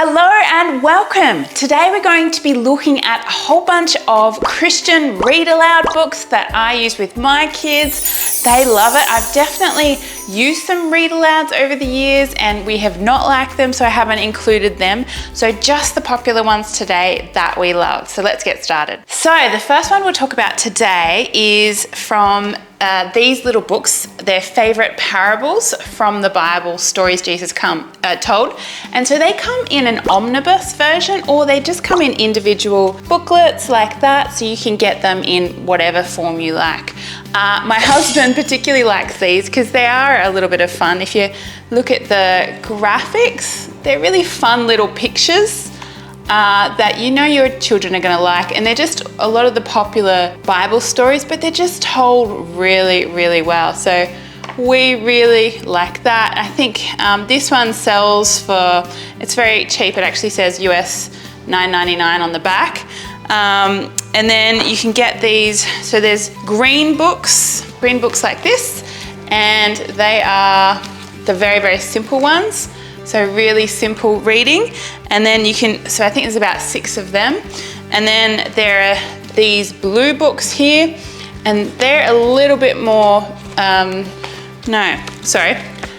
Hello and welcome. Today we're going to be looking at a whole bunch of Christian read aloud books that I use with my kids. They love it. I've definitely used some read alouds over the years and we have not liked them, so I haven't included them. So just the popular ones today that we love. So let's get started. So the first one we'll talk about today is from these little books. They're favorite parables from the Bible, stories Jesus told. And so they come in an omnibus version, or they just come in individual booklets like that, so you can get them in whatever form you like. My husband particularly likes these because they are a little bit of fun. If you look at the graphics, they're really fun little pictures that you know your children are going to like, and they're just a lot of the popular Bible stories, but they're just told really, really well. So we really like that. I think this one sells for, it's very cheap. It actually says US $9.99 on the back. And then you can get these, so there's green books like this, and they are the very, very simple ones. So really simple reading. And then you can, so I think there's about 6 of them. And then there are these blue books here, and they're a little bit more,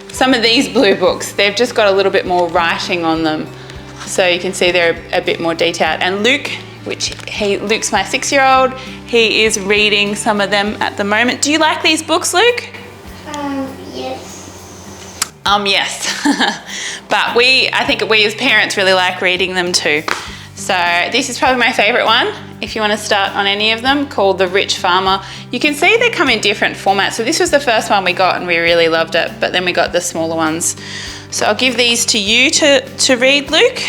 some of these blue books, they've just got a little bit more writing on them. So you can see they're a bit more detailed. And Luke's my 6-year-old, he is reading some of them at the moment. Do you like these books, Luke? Yes. Yes. But I think we as parents really like reading them too. So this is probably my favorite one, if you want to start on any of them, called The Rich Farmer. You can see they come in different formats. So this was the first one we got and we really loved it, but then we got the smaller ones. So I'll give these to you to read, Luke.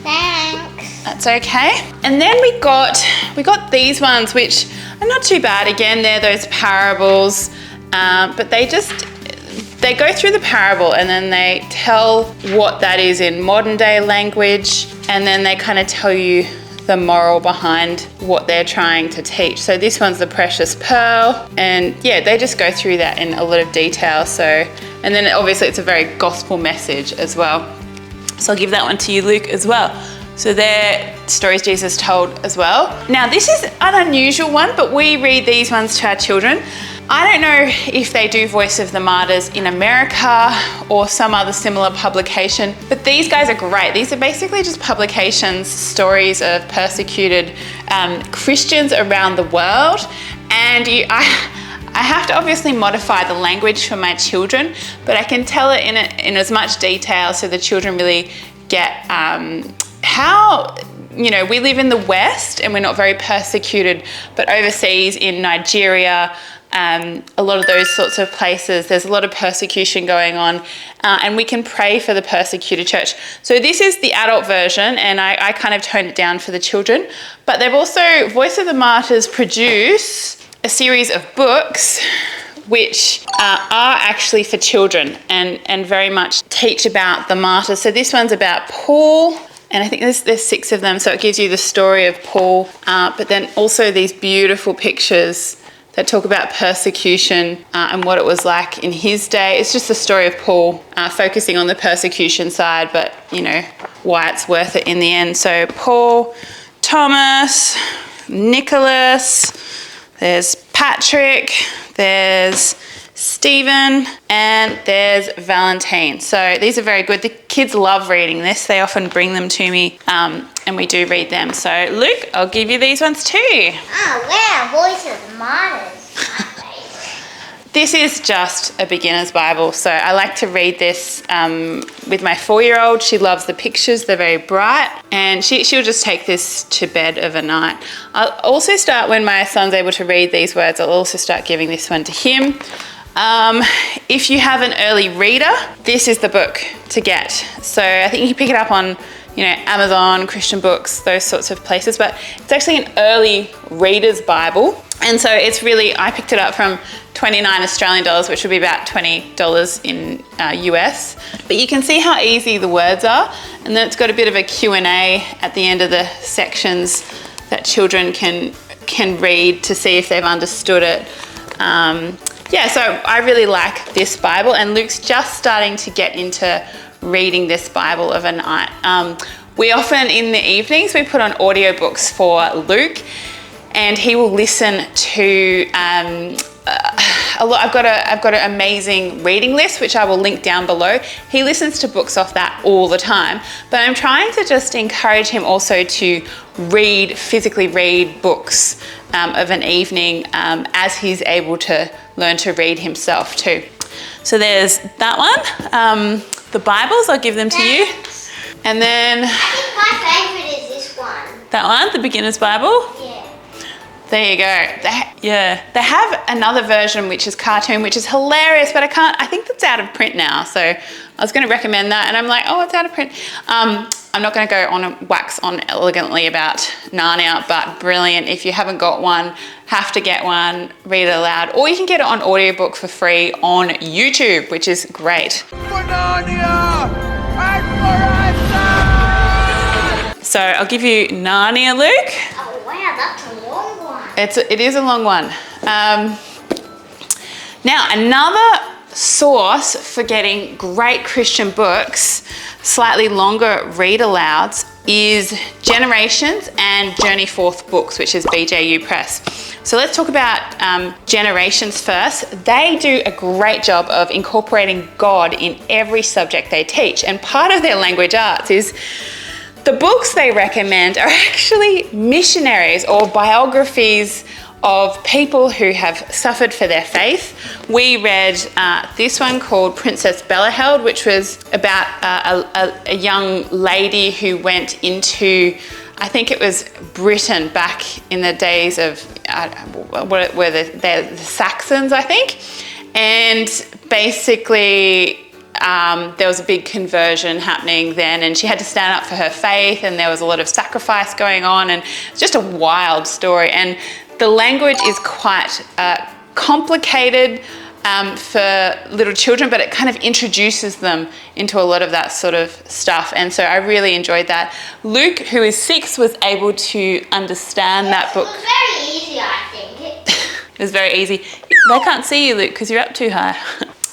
Thanks. That's okay. And then we got these ones, which are not too bad. Again, they're those parables, but they go through the parable and then they tell what that is in modern day language, and then they kind of tell you the moral behind what they're trying to teach. So this one's The Precious Pearl, and yeah, they just go through that in a lot of detail. So, and then obviously it's a very gospel message as well. So I'll give that one to you, Luke, as well. So they're stories Jesus told as well. Now this is an unusual one, but we read these ones to our children. I don't know if they do Voice of the Martyrs in America or some other similar publication, but these guys are great. These are basically just publications, stories of persecuted Christians around the world. And I have to obviously modify the language for my children, but I can tell it in as much detail so the children really get how, we live in the West and we're not very persecuted, but overseas in Nigeria, a lot of those sorts of places, there's a lot of persecution going on, and we can pray for the persecuted church. So this is the adult version, and I kind of toned it down for the children, but they've also, Voice of the Martyrs produce a series of books which are actually for children and very much teach about the martyrs. So this one's about Paul, and I think there's 6 of them, so it gives you the story of Paul, but then also these beautiful pictures that talk about persecution and what it was like in his day. It's just the story of Paul, focusing on the persecution side, but why it's worth it in the end. So Paul, Thomas, Nicholas, there's Patrick, there's Stephen, and there's Valentine. So these are very good. The kids love reading this. They often bring them to me, and we do read them. So Luke, I'll give you these ones too. Oh wow, Voice of the Martyrs. This is just a beginner's Bible. So I like to read this with my 4-year-old. She loves the pictures. They're very bright, and she'll just take this to bed overnight. I'll also start, when my son's able to read these words, I'll also start giving this one to him. If you have an early reader, this is the book to get. So I think you can pick it up on, Amazon, Christian Books, those sorts of places, but it's actually an early reader's Bible. And so it's really, I picked it up from 29 Australian dollars, which would be about $20 in US. But you can see how easy the words are. And then it's got a bit of a Q&A at the end of the sections that children can read to see if they've understood it. So I really like this Bible, and Luke's just starting to get into reading this Bible overnight. We often, in the evenings, we put on audiobooks for Luke, and he will listen to a lot. I've got an amazing reading list, which I will link down below. He listens to books off that all the time, but I'm trying to just encourage him also to physically read books of an evening as he's able to learn to read himself too. So there's that one. The Bibles, I'll give them to you. And then... I think my favourite is this one. That one, the Beginner's Bible? Yeah. There you go. They have another version which is cartoon, which is hilarious, but I think that's out of print now. So I was going to recommend that, and I'm like, oh, it's out of print. I'm not going to go on a wax on elegantly about Narnia, but brilliant. If you haven't got one, have to get one, read it aloud, or you can get it on audiobook for free on YouTube, which is great. For Narnia and for So I'll give you Narnia, Luke. Oh wow, that's a long one. It is a long one. Now, another source for getting great Christian books, slightly longer read-alouds, is Generations and Journey Forth Books, which is BJU Press. So let's talk about Generations first. They do a great job of incorporating God in every subject they teach, and part of their language arts is the books they recommend are actually missionaries or biographies of people who have suffered for their faith. We read this one called Princess Belaheld, which was about a young lady who went into, I think it was Britain back in the days of, what were the Saxons, I think. And basically, there was a big conversion happening then, and she had to stand up for her faith, and there was a lot of sacrifice going on, and it's just a wild story. And the language is quite complicated for little children, but it kind of introduces them into a lot of that sort of stuff. And so I really enjoyed that. Luke, who is 6, was able to understand that book. It was very easy, I think. It was very easy. They can't see you, Luke, because you're up too high.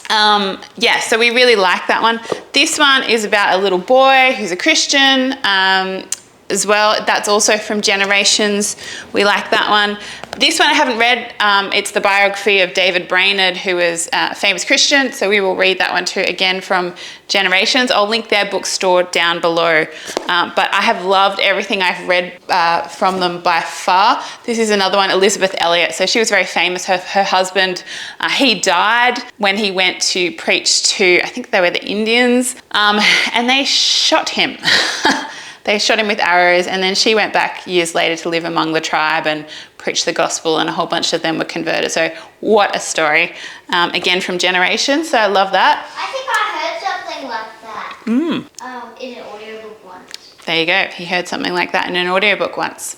Yeah, so we really like that one. This one is about a little boy who's a Christian as well. That's also from Generations. We like that one. This one I haven't read. It's the biography of David Brainerd, who is a famous Christian. So we will read that one too, again from Generations. I'll link their bookstore down below. But I have loved everything I've read from them by far. This is another one, Elizabeth Elliot. So she was very famous. Her husband, he died when he went to preach to, I think they were the Indians, and they shot him. They shot him with arrows, and then she went back years later to live among the tribe and preach the gospel, and a whole bunch of them were converted. So what a story. Again, from Generations, so I love that. I think I heard something like that in an audiobook once. there you go. He heard something like that in an audiobook once.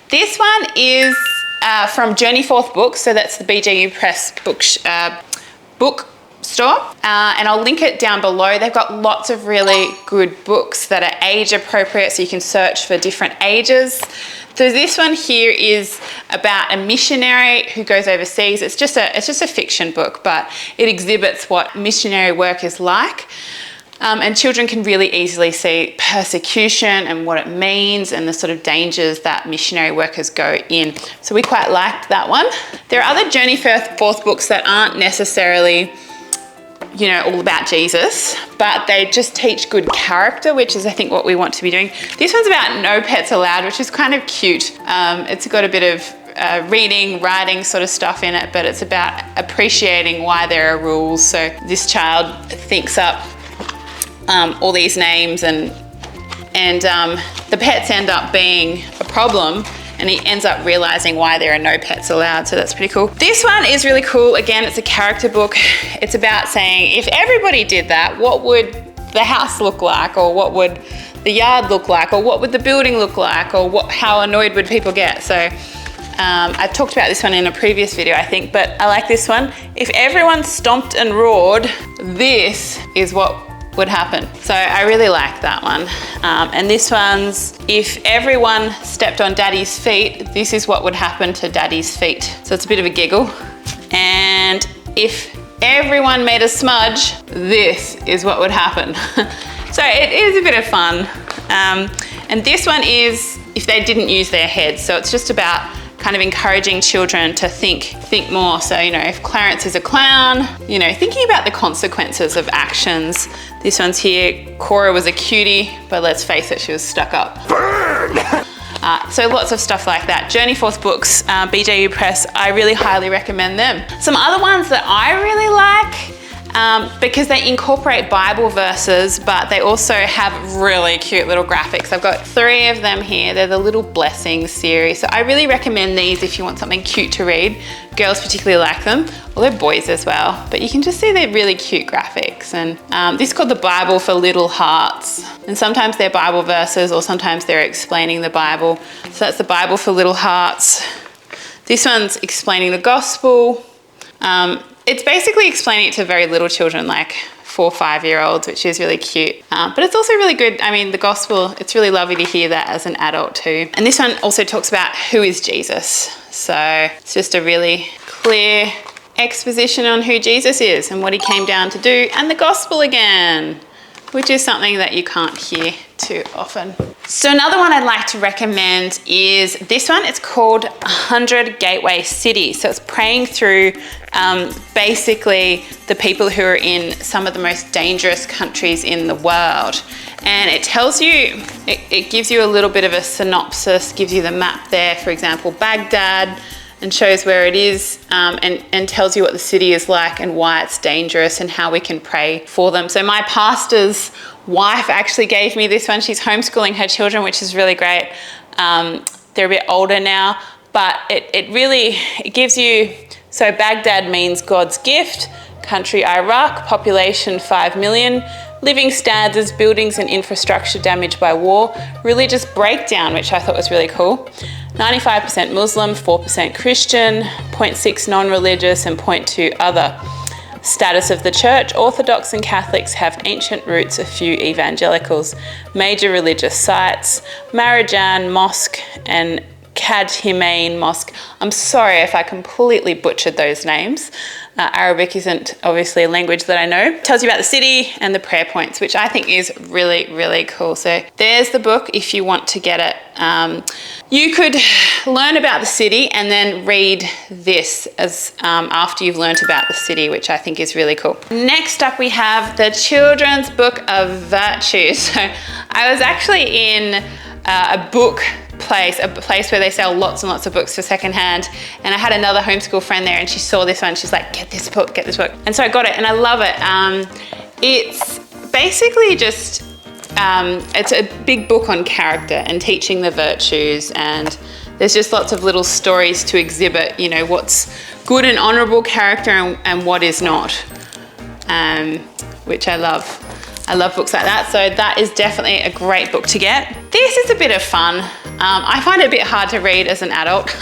This one is from Journey Forth Books, so that's the BJU Press Books bookstore, and I'll link it down below. They've got lots of really good books that are age appropriate, so you can search for different ages. So this one here is about a missionary who goes overseas. It's just a fiction book, but it exhibits what missionary work is like. And children can really easily see persecution and what it means and the sort of dangers that missionary workers go in. So we quite liked that one. There are other Journey Forth books that aren't necessarily, you know, all about Jesus, but they just teach good character, which is I think what we want to be doing. This one's about No Pets Allowed, which is kind of cute. It's got a bit of reading, writing sort of stuff in it, but it's about appreciating why there are rules. So this child thinks up all these names, and the pets end up being a problem, and he ends up realizing why there are no pets allowed. So that's pretty cool. This one is really cool. Again, it's a character book. It's about saying, if everybody did that, what would the house look like, or what would the yard look like, or what would the building look like, or how annoyed would people get? So I've talked about this one in a previous video, I think, but I like this one. If everyone stomped and roared, this is what would happen. So I really like that one. And this one's, if everyone stepped on Daddy's feet, this is what would happen to Daddy's feet. So it's a bit of a giggle. And if everyone made a smudge, this is what would happen. So it is a bit of fun. And this one is if they didn't use their heads. So it's just about kind of encouraging children to think more. So, you know, if Clarence is a clown, you know, thinking about the consequences of actions. This one's here, Cora was a cutie, but let's face it, she was stuck up. So lots of stuff like that. Journey Forth Books, BJU Press, I really highly recommend them. Some other ones that I really like, because they incorporate Bible verses, but they also have really cute little graphics. I've got 3 of them here. They're the Little Blessings series. So I really recommend these if you want something cute to read. Girls particularly like them, well, they're boys as well, but you can just see they're really cute graphics. And this is called the Bible for Little Hearts. And sometimes they're Bible verses or sometimes they're explaining the Bible. So that's the Bible for Little Hearts. This one's explaining the gospel. It's basically explaining it to very little children, like 4 or 5-year-olds, which is really cute. But it's also really good. I mean, the gospel, it's really lovely to hear that as an adult too. And this one also talks about who is Jesus. So it's just a really clear exposition on who Jesus is and what he came down to do, and the gospel again, which is something that you can't hear too often. So another one I'd like to recommend is this one. It's called 100 Gateway Cities. So it's praying through basically the people who are in some of the most dangerous countries in the world. And it tells you, it gives you a little bit of a synopsis, gives you the map there, for example, Baghdad, and shows where it is, and tells you what the city is like and why it's dangerous and how we can pray for them. So my pastor's wife actually gave me this one. She's homeschooling her children, which is really great. They're a bit older now, but it gives you, so Baghdad means God's gift, country Iraq, population 5 million, living standards, buildings and infrastructure damaged by war, religious breakdown, which I thought was really cool. 95% Muslim, 4% Christian, 0.6 non-religious and 0.2 other. Status of the church, Orthodox and Catholics have ancient roots, a few evangelicals. Major religious sites, Marijan Mosque and Kadhimain Mosque. I'm sorry if I completely butchered those names. Arabic isn't obviously a language that I know. It tells you about the city and the prayer points, which I think is really, really cool. So there's the book if you want to get it. You could learn about the city and then read this as after you've learned about the city, which I think is really cool. Next up we have the Children's Book of Virtue. So I was actually in a place where they sell lots and lots of books for secondhand, and I had another homeschool friend there and she saw this one. She's like, get this book, and so I got it and I love it. It's basically just it's a big book on character and teaching the virtues, and there's just lots of little stories to exhibit, you know, what's good and honorable character and what is not, which I love. I love books like that, so that is definitely a great book to get. This is a bit of fun. I find it a bit hard to read as an adult,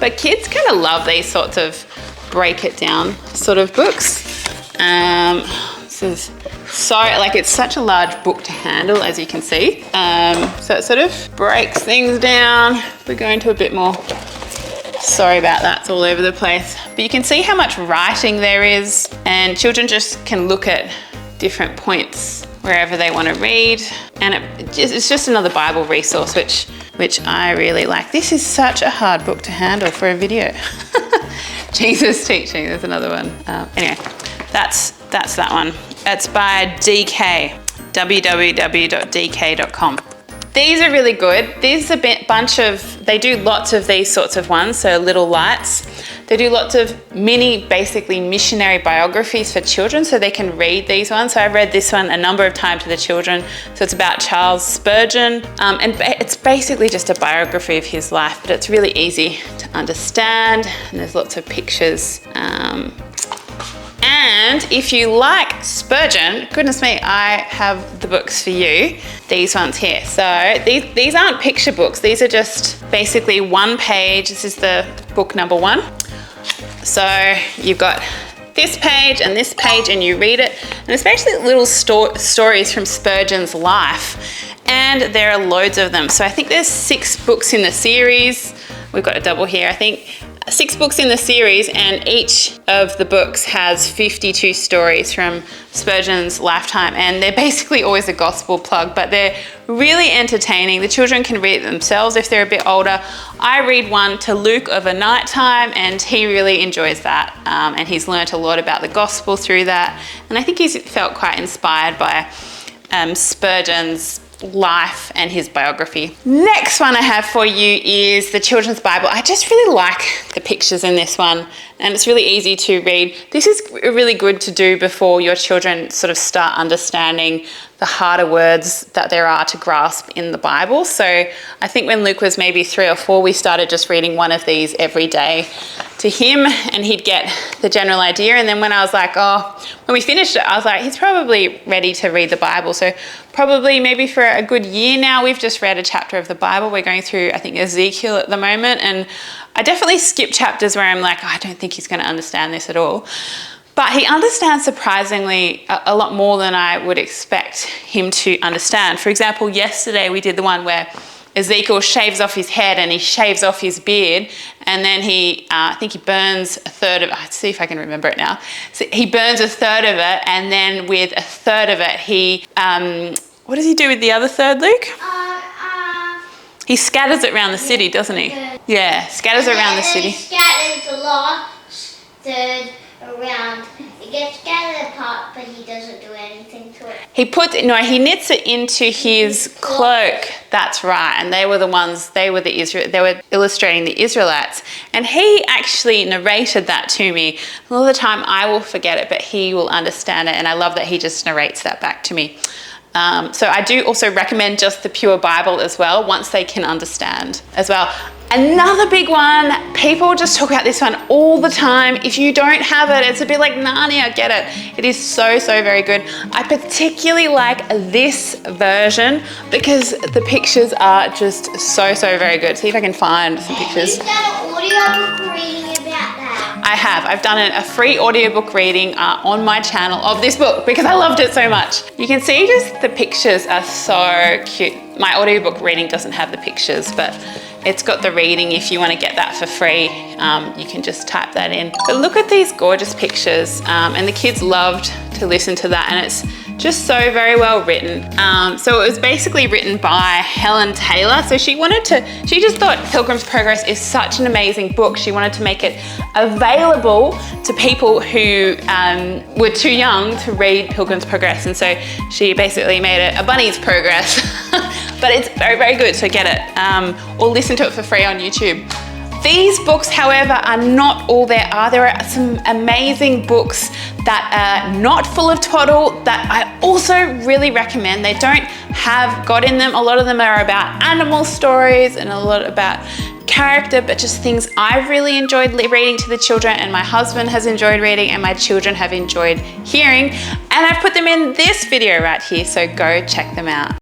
but kids kind of love these sorts of break it down sort of books. This is so, like, it's such a large book to handle, as you can see. So it sort of breaks things down. We're going to a bit more. Sorry about that, it's all over the place. But you can see how much writing there is, and children just can look at different points wherever they want to read, and it's just another Bible resource which I really like. This is such a hard book to handle for a video. Jesus Teaching, there's another one. Anyway, that's that one. It's by DK, www.dk.com. These are really good. These are a bunch of, they do lots of these sorts of ones, so Little Lights. They do lots of mini, basically missionary biographies for children, so they can read these ones. So I've read this one a number of times to the children. So it's about Charles Spurgeon, and it's basically just a biography of his life, but it's really easy to understand, and there's lots of pictures. And if you like Spurgeon, goodness me, I have the books for you. These ones here. So these aren't picture books. These are just basically one page. This is the book number 1. So you've got this page and you read it. And it's basically little stories from Spurgeon's life. And there are loads of them. So I think there's 6 books in the series. We've got a double here, I think. 6 books in the series, and each of the books has 52 stories from Spurgeon's lifetime, and they're basically always a gospel plug, but they're really entertaining. The children can read it themselves if they're a bit older. I read one to Luke of a night time, and he really enjoys that, and he's learnt a lot about the gospel through that, and I think he's felt quite inspired by Spurgeon's life and his biography. Next one I have for you is the Children's Bible. I just really like the pictures in this one, and it's really easy to read. This is really good to do before your children sort of start understanding the harder words that there are to grasp in the Bible. So I think when Luke was maybe 3 or 4, we started just reading one of these every day to him, and he'd get the general idea. And then when I was like, when we finished it, I was like, he's probably ready to read the Bible. So probably maybe for a good year now, we've just read a chapter of the Bible. We're going through, I think, Ezekiel at the moment, and I definitely skip chapters where I'm like, I don't think he's going to understand this at all. But he understands surprisingly a lot more than I would expect him to understand. For example, yesterday we did the one where Ezekiel shaves off his head and he shaves off his beard, and then I think he burns a third of it. Let's see if I can remember it now. So he burns a third of it, and then with a third of it, he, what does he do with the other third, Luke? He scatters it around the city, doesn't he? Yeah, scatters it around the city. He scatters the last third around. It gets scattered apart, but he doesn't do anything to it. He knits it into his cloak. That's right. And they were illustrating the Israelites. And he actually narrated that to me. A lot of the time I will forget it, but he will understand it. And I love that he just narrates that back to me. So I do also recommend just the pure Bible as well, once they can understand as well. Another big one, people just talk about this one all the time. If you don't have it, it's a bit like Narnia, get it. It is so, so very good. I particularly like this version because the pictures are just so, so very good. See if I can find some pictures. You've done an audiobook reading about that. I have. I've done a free audiobook reading on my channel of this book because I loved it so much. You can see just the pictures are so cute. My audiobook reading doesn't have the pictures, but it's got the reading. If you want to get that for free, you can just type that in. But look at these gorgeous pictures, and the kids loved to listen to that, and it's just so very well written. So it was basically written by Helen Taylor. So she just thought Pilgrim's Progress is such an amazing book. She wanted to make it available to people who were too young to read Pilgrim's Progress. And so she basically made it a bunny's progress. But it's very, very good, so get it. Or listen to it for free on YouTube. These books, however, are not all there are. There are some amazing books that are not full of twaddle that I also really recommend. They don't have God in them. A lot of them are about animal stories and a lot about character, but just things I've really enjoyed reading to the children, and my husband has enjoyed reading, and my children have enjoyed hearing. And I've put them in this video right here, so go check them out.